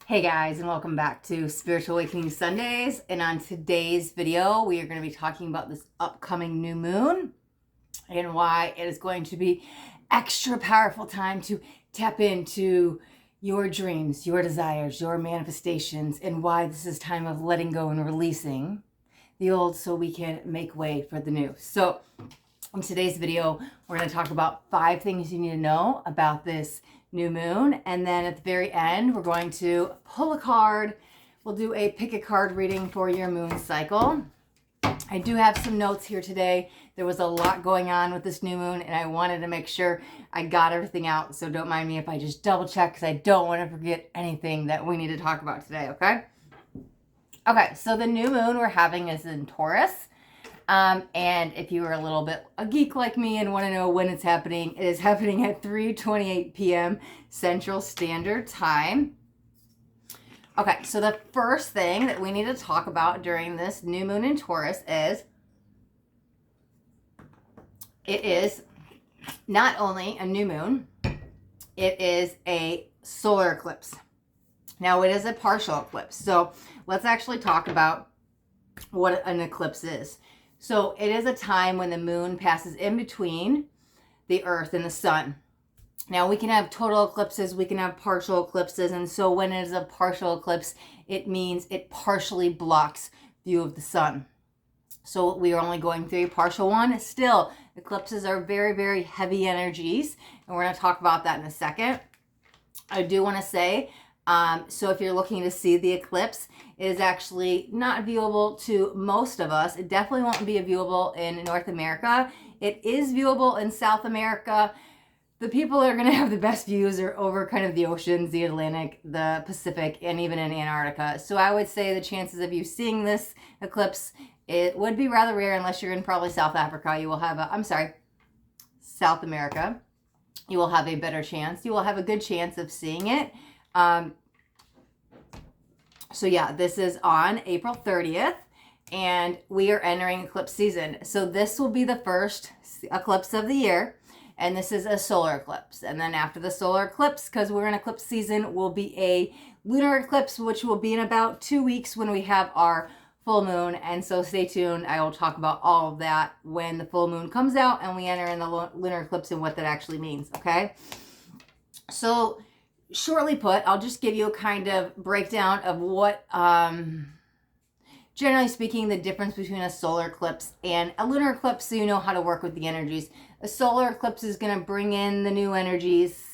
Hey guys, and welcome back to Spiritual Awakening Sundays. And on today's video, we are going to be talking about this upcoming new moon and why it is going to be extra powerful time to tap into your dreams, your desires, your manifestations, and why this is time of letting go and releasing the old so we can make way for the new. So in today's video, we're going to talk about 5 things you need to know about this new moon, and then at the very end we're going to pull a card. We'll do a pick a card reading for your moon cycle. I do have some notes here today. There was a lot going on with this new moon and I wanted to make sure I got everything out, so don't mind me if I just double check because I don't want to forget anything that we need to talk about today. Okay, so the new moon we're having is in Taurus. And if you are a little bit a geek like me and want to know when it's happening, it is happening at 3:28 p.m. Central Standard Time. Okay, so the first thing that we need to talk about during this new moon in Taurus is it is not only a new moon, it is a solar eclipse. Now, it is a partial eclipse. So let's actually talk about what an eclipse is. So it is a time when the moon passes in between the earth and the sun. Now we can have total eclipses, we can have partial eclipses, and so when it is a partial eclipse, it means it partially blocks view of the sun. So we are only going through a partial one. Still, eclipses are very, very heavy energies, and we're going to talk about that in a second. I do want to say, so if you're looking to see the eclipse, it is actually not viewable to most of us. It definitely won't be viewable in North America. It is viewable in South America. The people that are going to have the best views are over kind of the oceans, the Atlantic, the Pacific, and even in Antarctica. So I would say the chances of you seeing this eclipse, it would be rather rare unless you're in probably South Africa. You will have South America. You will have a better chance. You will have a good chance of seeing it. So yeah, this is on April 30th, and we are entering eclipse season. So this will be the first eclipse of the year, and this is a solar eclipse. And then after the solar eclipse, because we're in eclipse season, will be a lunar eclipse, which will be in about 2 weeks when we have our full moon. And so stay tuned. I will talk about all of that when the full moon comes out and we enter in the lunar eclipse and what that actually means, okay? So shortly put, I'll just give you a kind of breakdown of what, generally speaking, the difference between a solar eclipse and a lunar eclipse, so you know how to work with the energies. A solar eclipse is going to bring in the new energies,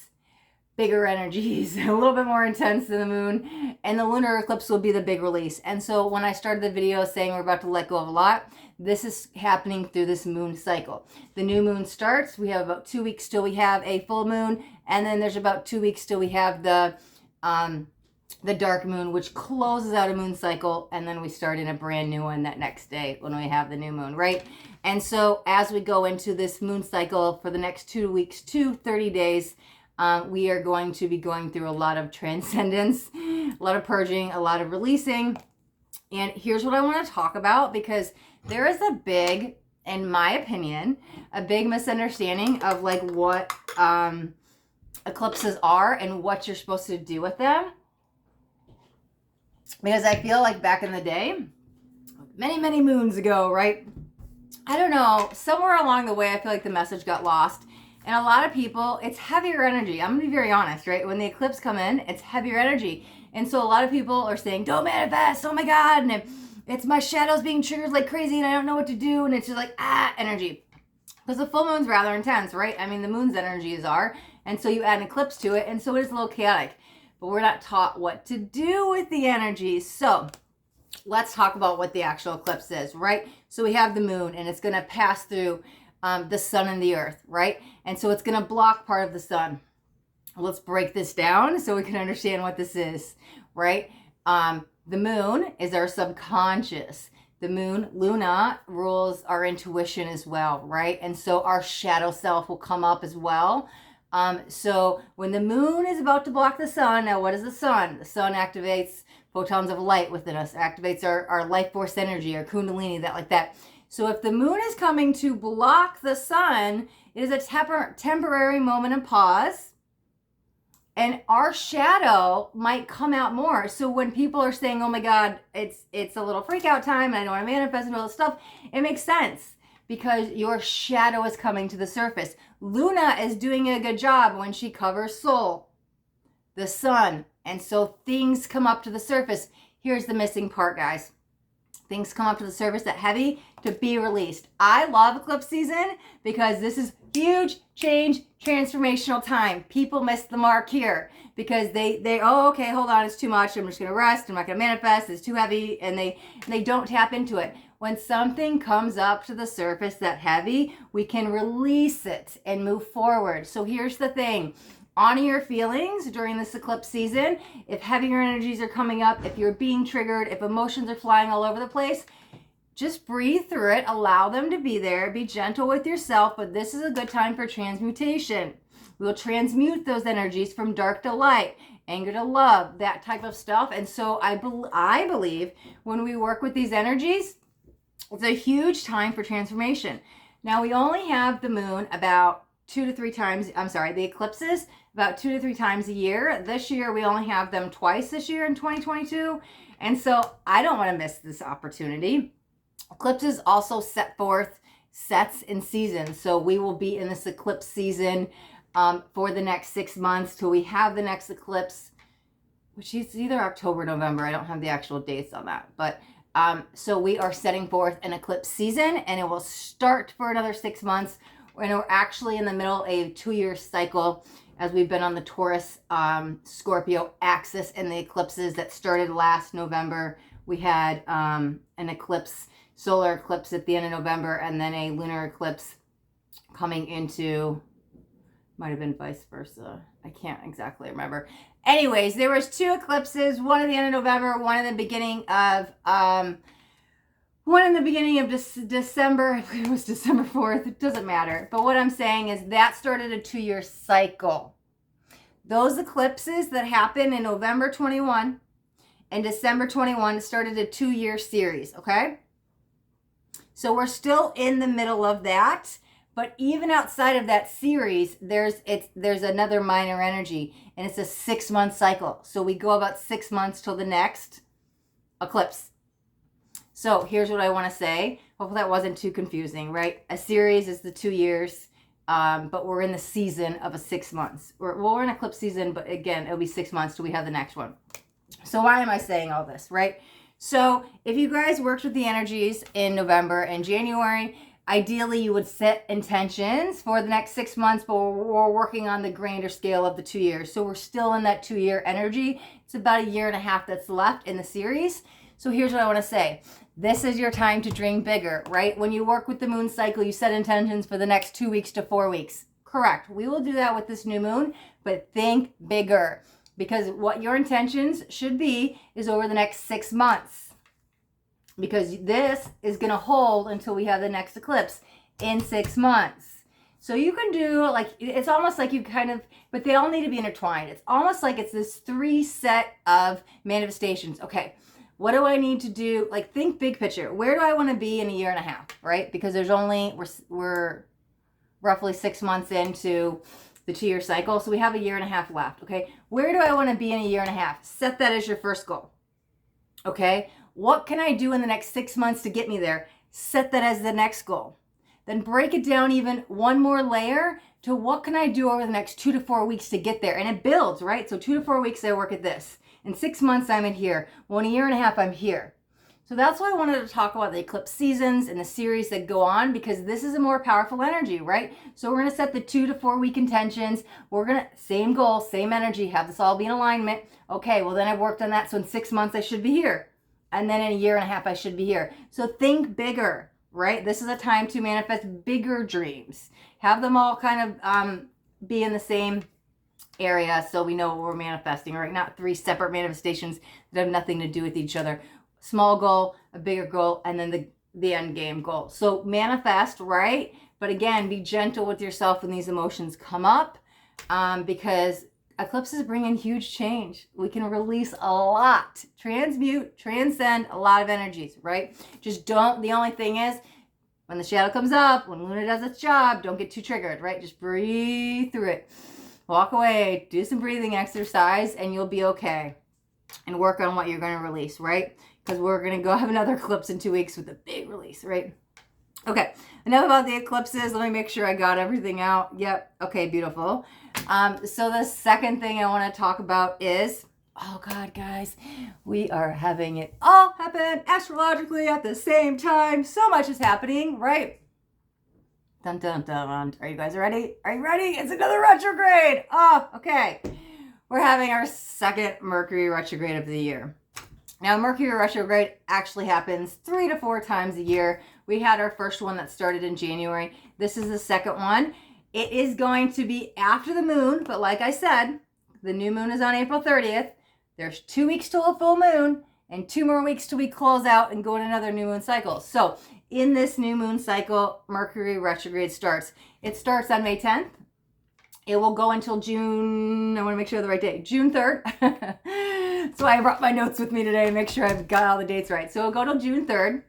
bigger energies, a little bit more intense than the moon, and the lunar eclipse will be the big release. And so when I started the video saying we're about to let go of a lot, this is happening through this moon cycle. The new moon starts, we have about 2 weeks till we have a full moon, and then there's about 2 weeks till we have the dark moon, which closes out a moon cycle, and then we start in a brand new one that next day when we have the new moon, right? And so as we go into this moon cycle for the next 2 weeks to 30 days, we are going to be going through a lot of transcendence, a lot of purging, a lot of releasing. And here's what I want to talk about, because there is a big, in my opinion, a big misunderstanding of like what eclipses are and what you're supposed to do with them. Because I feel like back in the day, many, many moons ago, right? I don't know, somewhere along the way, I feel like the message got lost. And a lot of people, it's heavier energy. I'm going to be very honest, right? When the eclipse come in, it's heavier energy. And so a lot of people are saying, don't manifest, oh my God. And it's my shadows being triggered like crazy and I don't know what to do. And it's just like, energy. Because the full moon's rather intense, right? I mean, the moon's energies are. And so you add an eclipse to it, and so it is a little chaotic. But we're not taught what to do with the energies. So let's talk about what the actual eclipse is, right? So we have the moon, and it's going to pass through the sun and the earth, right? And so it's going to block part of the sun. Let's break this down so we can understand what this is, right? The moon is our subconscious. The moon, Luna, rules our intuition as well, right? And so our shadow self will come up as well. So when the moon is about to block the sun, now what is the sun? The sun activates photons of light within us, activates our life force energy, our kundalini, that like that. So if the moon is coming to block the sun, it is a temporary moment of pause And our shadow might come out more. So when people are saying, oh my God, it's a little freak out time and I don't want to manifest and all this stuff, it makes sense because your shadow is coming to the surface. Luna is doing a good job when she covers Sol, the sun. And so things come up to the surface. Here's the missing part, guys. Things come up to the surface that heavy to be released. I love eclipse season because this is huge change, transformational time. People miss the mark here because they oh, okay, hold on, it's too much. I'm just going to rest. I'm not going to manifest. It's too heavy. And they don't tap into it. When something comes up to the surface that heavy, we can release it and move forward. So here's the thing. Honor your feelings during this eclipse season. If heavier energies are coming up, if you're being triggered, if emotions are flying all over the place, just breathe through it. Allow them to be there. Be gentle with yourself, but this is a good time for transmutation. We'll transmute those energies from dark to light, anger to love, that type of stuff. And so I believe when we work with these energies, it's a huge time for transformation. Now, we only have the moon about 2 to 3 times, the eclipses about 2 to 3 times a year. This year, we only have them twice this year in 2022. And so I don't want to miss this opportunity. Eclipses also set forth sets in seasons. So we will be in this eclipse season for the next 6 months till we have the next eclipse, which is either October or November. I don't have the actual dates on that. But so we are setting forth an eclipse season, and it will start for another 6 months. And we're actually in the middle of a 2-year cycle as we've been on the Taurus Scorpio axis and the eclipses that started last November. We had an eclipse, solar eclipse at the end of November, and then a lunar eclipse coming into, might have been vice versa. I can't exactly remember. Anyways, there was 2 eclipses, one at the end of November, one in the beginning of December. I believe it was December 4th. It doesn't matter. But what I'm saying is that started a 2-year cycle. Those eclipses that happened in November 21 and December 21 started a 2-year series, okay? So we're still in the middle of that. But even outside of that series, there's another minor energy, and it's a 6-month cycle. So we go about 6 months till the next eclipse. So here's what I want to say. Hopefully that wasn't too confusing, right? A series is the 2 years, but we're in the season of a 6 months. We're in eclipse season, but again, it'll be 6 months till we have the next one. So why am I saying all this, right? So if you guys worked with the energies in November and January, ideally you would set intentions for the next 6 months, but we're working on the grander scale of the 2 years. So we're still in that 2-year energy. It's about a 1.5 years that's left in the series. So here's what I want to say. This is your time to dream bigger, right? When you work with the moon cycle, you set intentions for the next 2 weeks to 4 weeks. Correct. We will do that with this new moon, but think bigger, because what your intentions should be is over the next 6 months, because this is going to hold until we have the next eclipse in 6 months. So you can do, like, it's almost like you kind of, but they all need to be intertwined. It's almost like it's this 3 set of manifestations. Okay. What do I need to do? Like, think big picture. Where do I want to be in a 1.5 years, right? Because there's only, we're roughly 6 months into the 2-year cycle. So we have a 1.5 years left, okay? Where do I want to be in a 1.5 years? Set that as your first goal, okay? What can I do in the next 6 months to get me there? Set that as the next goal. Then break it down even one more layer to what can I do over the next 2 to 4 weeks to get there? And it builds, right? So 2 to 4 weeks, I work at this. In 6 months, I'm in here. Well, in a 1.5 years, I'm here. So that's why I wanted to talk about the eclipse seasons and the series that go on, because this is a more powerful energy, right? So we're going to set the 2 to 4 week intentions. We're going to, same goal, same energy, have this all be in alignment. Okay, well then I've worked on that. So in 6 months, I should be here. And then in a 1.5 years, I should be here. So think bigger, right? This is a time to manifest bigger dreams. Have them all kind of be in the same area so we know what we're manifesting, right? Not 3 separate manifestations that have nothing to do with each other. Small goal, a bigger goal, and then the end game goal. So manifest, right? But again, be gentle with yourself when these emotions come up, because eclipses bring in huge change. We can release a lot, transmute, transcend a lot of energies, right? Just don't, the only thing is, when the shadow comes up, when Luna does its job, don't get too triggered, right? Just breathe through it. walk away, do some breathing exercise, and you'll be okay. And work on what you're going to release, right? Because we're going to go have another eclipse in 2 weeks with a big release, right? Okay, enough about the eclipses. Let me make sure I got everything out. Yep, okay, beautiful. So the second thing I want to talk about is, oh God, guys, we are having it all happen astrologically at the same time. So much is happening, right? Dun, dun, dun. Are you guys ready? Are you ready? It's another retrograde. Oh, okay. We're having our second Mercury retrograde of the year. Now, Mercury retrograde actually happens 3 to 4 times a year. We had our first one that started in January. This is the second one. It is going to be after the moon, but like I said, the new moon is on April 30th. There's 2 weeks till a full moon and 2 more weeks till we close out and go in another new moon cycle. So in this new moon cycle, Mercury retrograde starts. It starts on May 10th. It will go until June, I want to make sure the right date, June 3rd. So I brought my notes with me today to make sure I've got all the dates right. So it'll go till June 3rd.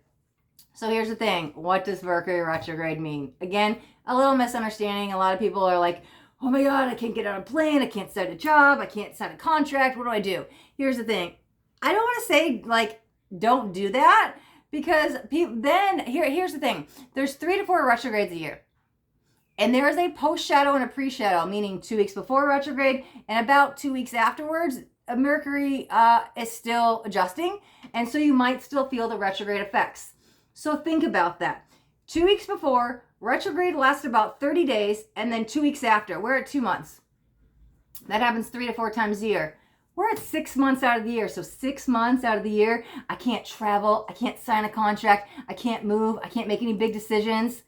So here's the thing. What does Mercury retrograde mean? Again, a little misunderstanding. A lot of people are like, oh my God, I can't get on a plane. I can't start a job. I can't sign a contract. What do I do? Here's the thing. I don't want to say like, don't do that, because here's the thing. There's 3 to 4 retrogrades a year. And there is a post-shadow and a pre-shadow, meaning 2 weeks before retrograde and about 2 weeks afterwards. Mercury is still adjusting, and so you might still feel the retrograde effects. So think about that. 2 weeks before, retrograde lasts about 30 days, and then 2 weeks after, we're at 2 months. That happens 3 to 4 times a year. We're at 6 months out of the year. So 6 months out of the year, I can't travel, I can't sign a contract, I can't move, I can't make any big decisions.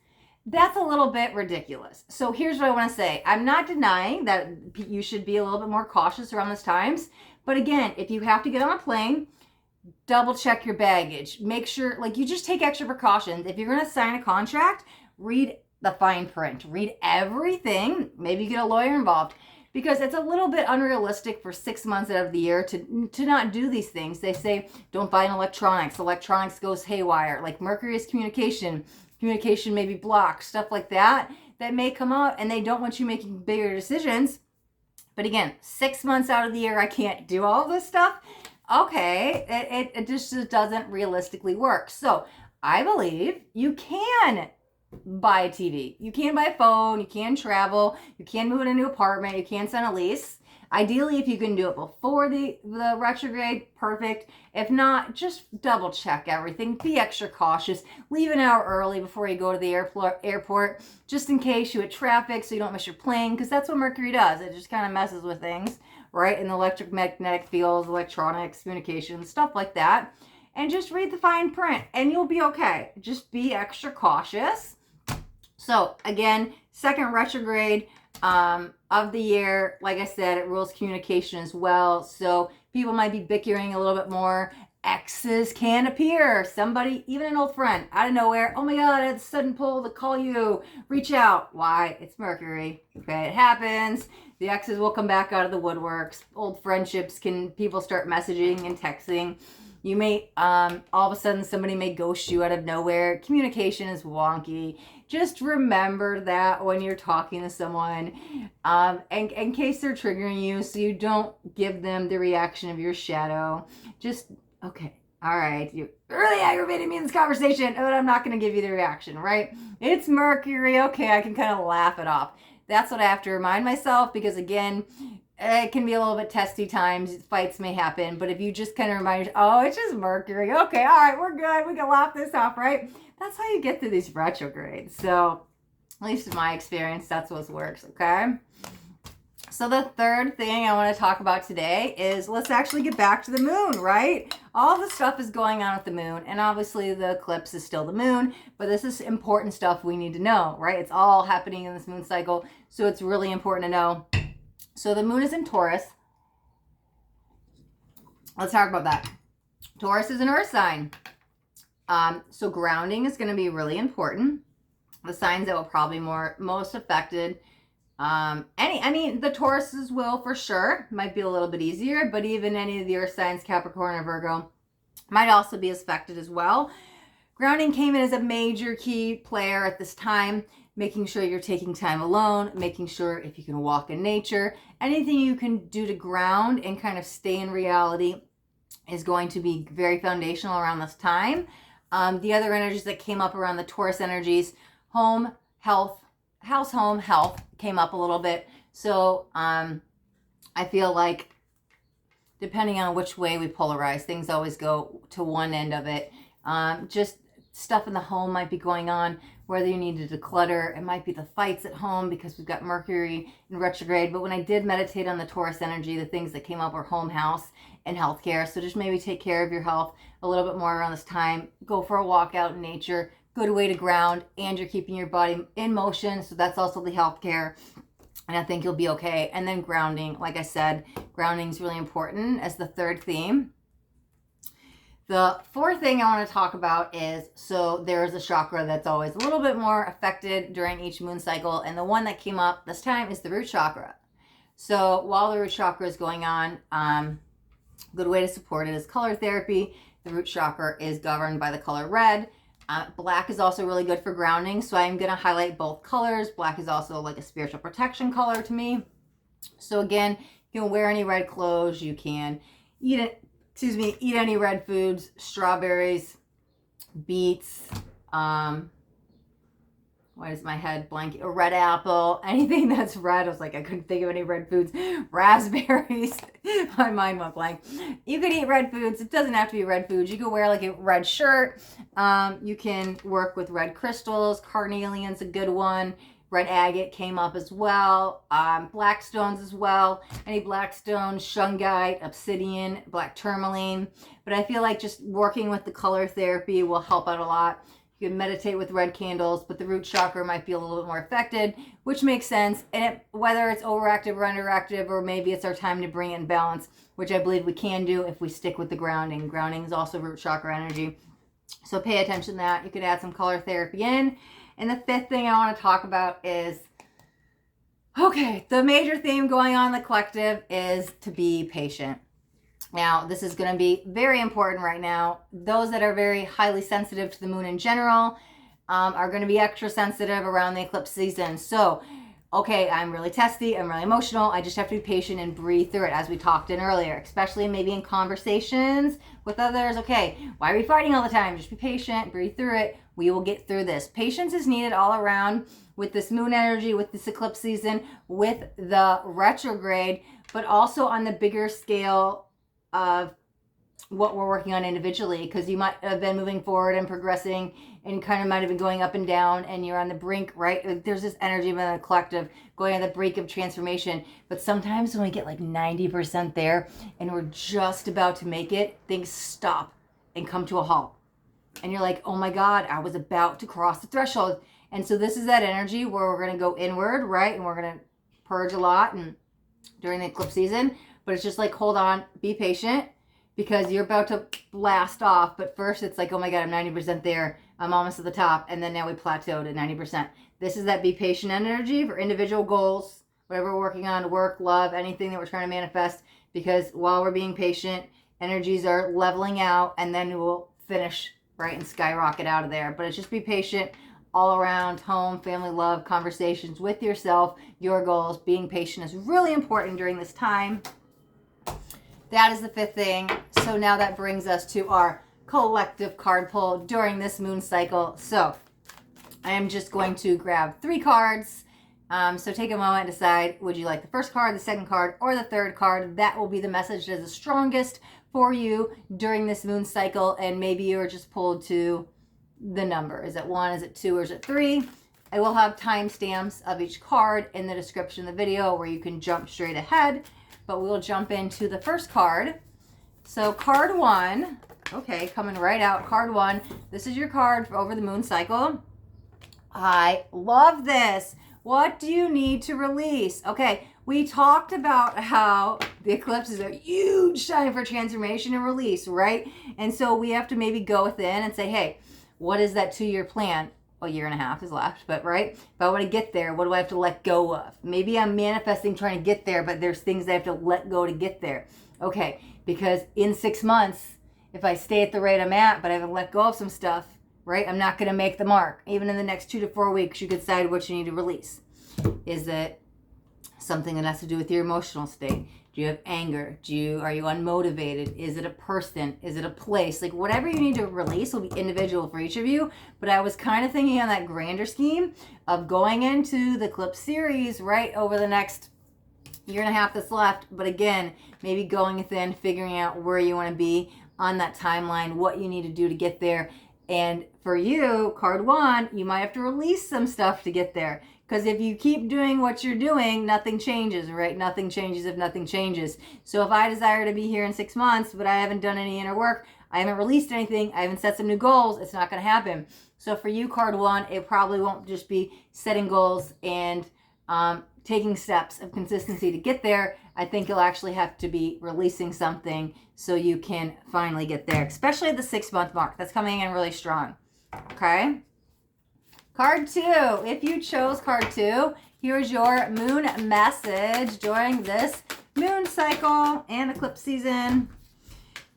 That's a little bit ridiculous. So here's what I want to say. I'm not denying that you should be a little bit more cautious around these times. But again, if you have to get on a plane, double check your baggage. Make sure, like, you just take extra precautions. If you're going to sign a contract, read the fine print. Read everything. Maybe get a lawyer involved. Because it's a little bit unrealistic for 6 months out of the year to not do these things. They say, don't buy in electronics. Electronics goes haywire. Like Mercury is communication. Communication may be blocked, stuff like that may come up, and they don't want you making bigger decisions. But again, 6 months out of the year, I can't do all this stuff. Okay, it just doesn't realistically work. So I believe you can buy a TV. You can buy a phone. You can travel. You can move in a new apartment. You can sign a lease. Ideally, if you can do it before the retrograde, perfect. If not, just double check everything. Be extra cautious. Leave an hour early before you go to the airport, just in case you hit traffic so you don't miss your plane, because that's what Mercury does. It just kind of messes with things, right? In the electromagnetic fields, electronics, communication, stuff like that. And just read the fine print, and you'll be okay. Just be extra cautious. So, again, second retrograde of the year. Like I said, it rules communication as well. So people might be bickering a little bit more. Exes can appear. Somebody, even an old friend, out of nowhere. Oh my God, I had a sudden pull to call you. Reach out. Why? It's Mercury. Okay, it happens. The exes will come back out of the woodworks. Old friendships people start messaging and texting. You may, all of a sudden, somebody may ghost you out of nowhere. Communication is wonky. Just remember that when you're talking to someone, and in case they're triggering you, so you don't give them the reaction of your shadow. Just, okay, all right, you really aggravated me in this conversation, but I'm not going to give you the reaction, right? It's Mercury. Okay, I can kind of laugh it off. That's what I have to remind myself, because again, it can be a little bit testy times. Fights may happen. But if you just kind of remind yourself, oh, it's just Mercury. Okay, all right, we're good. We can laugh this off, right? That's how you get through these retrogrades. So, at least in my experience, that's what works, okay? So the third thing I want to talk about today is, let's actually get back to the moon, right? All the stuff is going on with the moon. And obviously the eclipse is still the moon. But this is important stuff we need to know, right? It's all happening in this moon cycle. So it's really important to know. So the moon is in Taurus. Let's talk about that. Taurus is an earth sign. So grounding is going to be really important. The signs that will probably most affected. The Tauruses will for sure. Might be a little bit easier, but even any of the earth signs, Capricorn or Virgo, might also be affected as well. Grounding came in as a major key player at this time. making sure you're taking time alone, making sure if you can walk in nature, anything you can do to ground and kind of stay in reality is going to be very foundational around this time. The other energies that came up around the Taurus energies, home, health, house, home, health came up a little bit. So I feel like depending on which way we polarize, things always go to one end of it. Just stuff in the home might be going on, whether you need to declutter. It might be the fights at home because we've got Mercury in retrograde. But when I did meditate on the Taurus energy, the things that came up were home, house, and healthcare. So just maybe take care of your health a little bit more around this time. Go for a walk out in nature. Good way to ground, and you're keeping your body in motion. So that's also the healthcare. And I think you'll be okay. And then grounding, like I said, grounding is really important as the third theme. The fourth thing I want to talk about is, so there's a chakra that's always a little bit more affected during each moon cycle. And the one that came up this time is the root chakra. So while the root chakra is going on, good way to support it is color therapy. The root chakra is governed by the color red. Black is also really good for grounding. So I'm going to highlight both colors. Black is also like a spiritual protection color to me. So again, you can wear any red clothes. You can eat any red foods, strawberries, beets, why is my head blank? A red apple, anything that's red. I was like, I couldn't think of any red foods. Raspberries, my mind went blank. You could eat red foods. It doesn't have to be red foods. You could wear like a red shirt. You can work with red crystals. Carnelian's a good one. Red agate came up as well. Black stones as well. Any black stones, shungite, obsidian, black tourmaline. But I feel like just working with the color therapy will help out a lot. You can meditate with red candles, but the root chakra might be a little bit more affected, which makes sense. And whether it's overactive or underactive, or maybe it's our time to bring it in balance, which I believe we can do if we stick with the grounding. Grounding is also root chakra energy. So pay attention to that. You could add some color therapy in. And the fifth thing I want to talk about is, okay, the major theme going on in the collective is to be patient. Now, this is going to be very important right now. Those that are very highly sensitive to the moon in general are going to be extra sensitive around the eclipse season. So, okay, I'm really testy, I'm really emotional. I just have to be patient and breathe through it, as we talked in earlier, especially maybe in conversations with others. Okay, why are we fighting all the time? Just be patient, breathe through it. We will get through this. Patience is needed all around with this moon energy, with this eclipse season, with the retrograde, but also on the bigger scale of what we're working on individually, because you might have been moving forward and progressing and kind of might have been going up and down, and you're on the brink, right? There's this energy in the collective going on the brink of transformation. But sometimes when we get like 90% there and we're just about to make it, things stop and come to a halt. And you're like, oh my God, I was about to cross the threshold. And so this is that energy where we're going to go inward, right? And we're going to purge a lot and during the eclipse season. But it's just like, hold on, be patient, because you're about to blast off. But first it's like, oh my God, I'm 90% there. I'm almost at the top. And then now we plateaued at 90%. This is that be patient energy for individual goals, whatever we're working on, work, love, anything that we're trying to manifest. Because while we're being patient, energies are leveling out, and then we'll finish, right, and skyrocket out of there. But it's just be patient all around, home, family, love, conversations with yourself, your goals. Being patient is really important during this time. That is the fifth thing. So now that brings us to our collective card pull during this moon cycle. So I am just going to grab 3 cards. So take a moment and decide, would you like the first card, the second card, or the third card? That will be the message that is the strongest for you during this moon cycle. And maybe you're just pulled to the number. Is it 1, is it 2, or is it 3? I will have timestamps of each card in the description of the video where you can jump straight ahead. But we'll jump into the first card. So card 1, okay, coming right out. Card 1, this is your card for over the moon cycle. I love this. What do you need to release? Okay, we talked about how the eclipse is a huge time for transformation and release, right? And so we have to maybe go within and say, hey, what is that 2-year plan? A year and a half is left, but right? If I want to get there, what do I have to let go of? Maybe I'm manifesting trying to get there, but there's things I have to let go to get there. Okay, because in 6 months, if I stay at the rate I'm at, but I haven't let go of some stuff, right? I'm not going to make the mark. Even in the next 2 to 4 weeks, you decide what you need to release. Is it something that has to do with your emotional state? Do you have anger? Are you unmotivated? Is it a person? Is it a place? Like whatever you need to release will be individual for each of you. But I was kind of thinking on that grander scheme of going into the Eclipse series right over the next year and a half that's left. But again, maybe going within, figuring out where you want to be on that timeline, what you need to do to get there. And for you, card 1, you might have to release some stuff to get there. Because if you keep doing what you're doing, nothing changes, right? Nothing changes if nothing changes. So if I desire to be here in 6 months, but I haven't done any inner work, I haven't released anything, I haven't set some new goals, it's not going to happen. So for you, card 1, it probably won't just be setting goals and taking steps of consistency to get there. I think you'll actually have to be releasing something so you can finally get there, especially at the 6-month mark. That's coming in really strong. Okay? Card 2, if you chose card 2, here's your moon message during this moon cycle and eclipse season.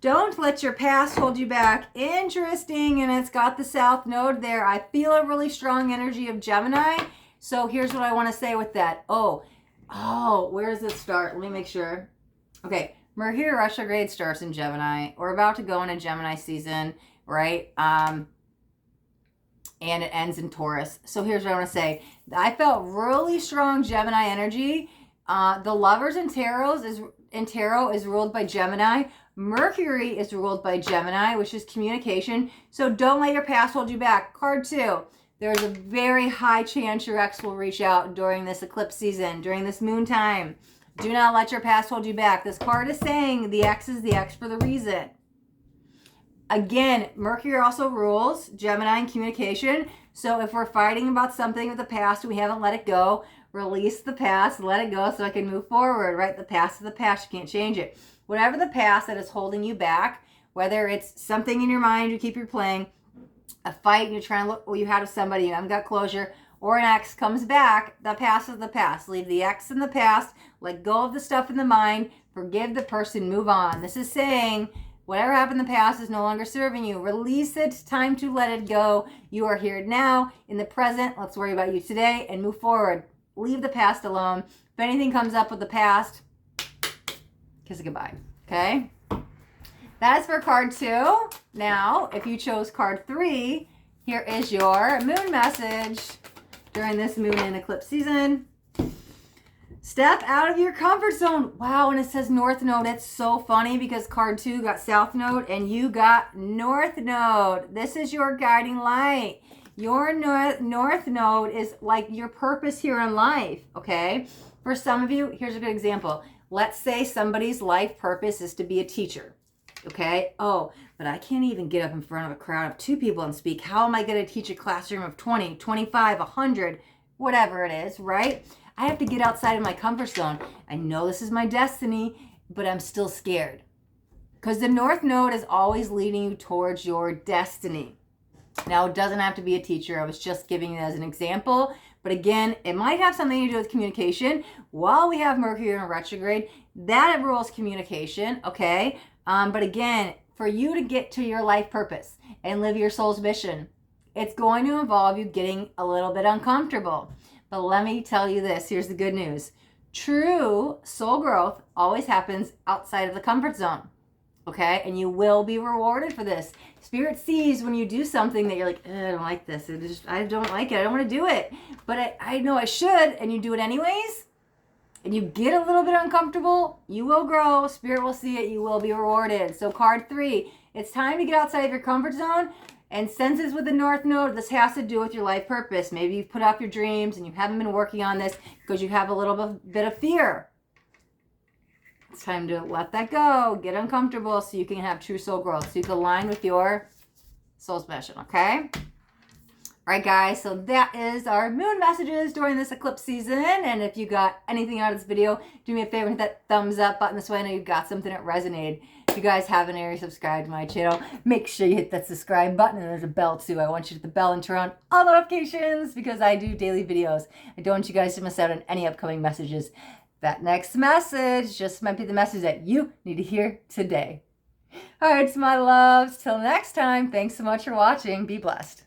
Don't let your past hold you back. Interesting, and it's got the south node there. I feel a really strong energy of Gemini. So here's what I want to say with that. Oh, where does it start? Let me make sure. Okay, Mercury retrograde starts in Gemini. We're about to go into Gemini season, right? And it ends in Taurus. So here's what I want to say. I felt really strong Gemini energy. The Lovers in tarot is ruled by Gemini. Mercury is ruled by Gemini, which is communication. So don't let your past hold you back. Card 2. There's a very high chance your ex will reach out during this eclipse season, during this moon time. Do not let your past hold you back. This card is saying the ex is the ex for the reason. Again, Mercury also rules Gemini and communication. So if we're fighting about something with the past, we haven't let it go, release the past, let it go so I can move forward, right? The past is the past. You can't change it. Whatever the past that is holding you back, whether it's something in your mind you keep replaying, a fight and you're trying to look what you had with somebody, you haven't got closure, or an ex comes back, the past is the past. Leave the ex in the past, let go of the stuff in the mind, forgive the person, move on. This is saying whatever happened in the past is no longer serving you. Release it. Time to let it go. You are here now, in the present. Let's worry about you today and move forward. Leave the past alone. If anything comes up with the past, kiss it goodbye. Okay? That is for card 2. Now, if you chose card 3, here is your moon message during this moon and eclipse season. Step out of your comfort zone. Wow, and it says North Node. It's so funny because card 2 got South Node and you got North Node. This is your guiding light. Your North Node is like your purpose here in life, okay? For some of you, here's a good example. Let's say somebody's life purpose is to be a teacher, okay? Oh, but I can't even get up in front of a crowd of 2 people and speak. How am I going to teach a classroom of 20, 25, 100, whatever it is, right? I have to get outside of my comfort zone. I know this is my destiny, but I'm still scared. Because the North Node is always leading you towards your destiny. Now, it doesn't have to be a teacher. I was just giving it as an example. But again, it might have something to do with communication. While we have Mercury in retrograde, that rules communication, okay? But again, for you to get to your life purpose and live your soul's mission, it's going to involve you getting a little bit uncomfortable. But let me tell you this, here's the good news. True soul growth always happens outside of the comfort zone, okay? And you will be rewarded for this. Spirit sees when you do something that you're like, I don't like this. I don't like it. I don't want to do it. But I know I should, and you do it anyways, and you get a little bit uncomfortable, you will grow. Spirit will see it. You will be rewarded. So card 3, it's time to get outside of your comfort zone. And since it's with the North Node, this has to do with your life purpose. Maybe you've put off your dreams and you haven't been working on this because you have a little bit of fear. It's time to let that go. Get uncomfortable so you can have true soul growth. So you can align with your soul's mission, okay? All right, guys. So that is our moon messages during this eclipse season. And if you got anything out of this video, do me a favor and hit that thumbs up button. This way I know you got something that resonated. If you guys haven't already subscribed to my channel, make sure you hit that subscribe button, and there's a bell too. I want you to hit the bell and turn on all notifications because I do daily videos. I don't want you guys to miss out on any upcoming messages. That next message just might be the message that you need to hear today. All right, my loves. Till next time, thanks so much for watching. Be blessed.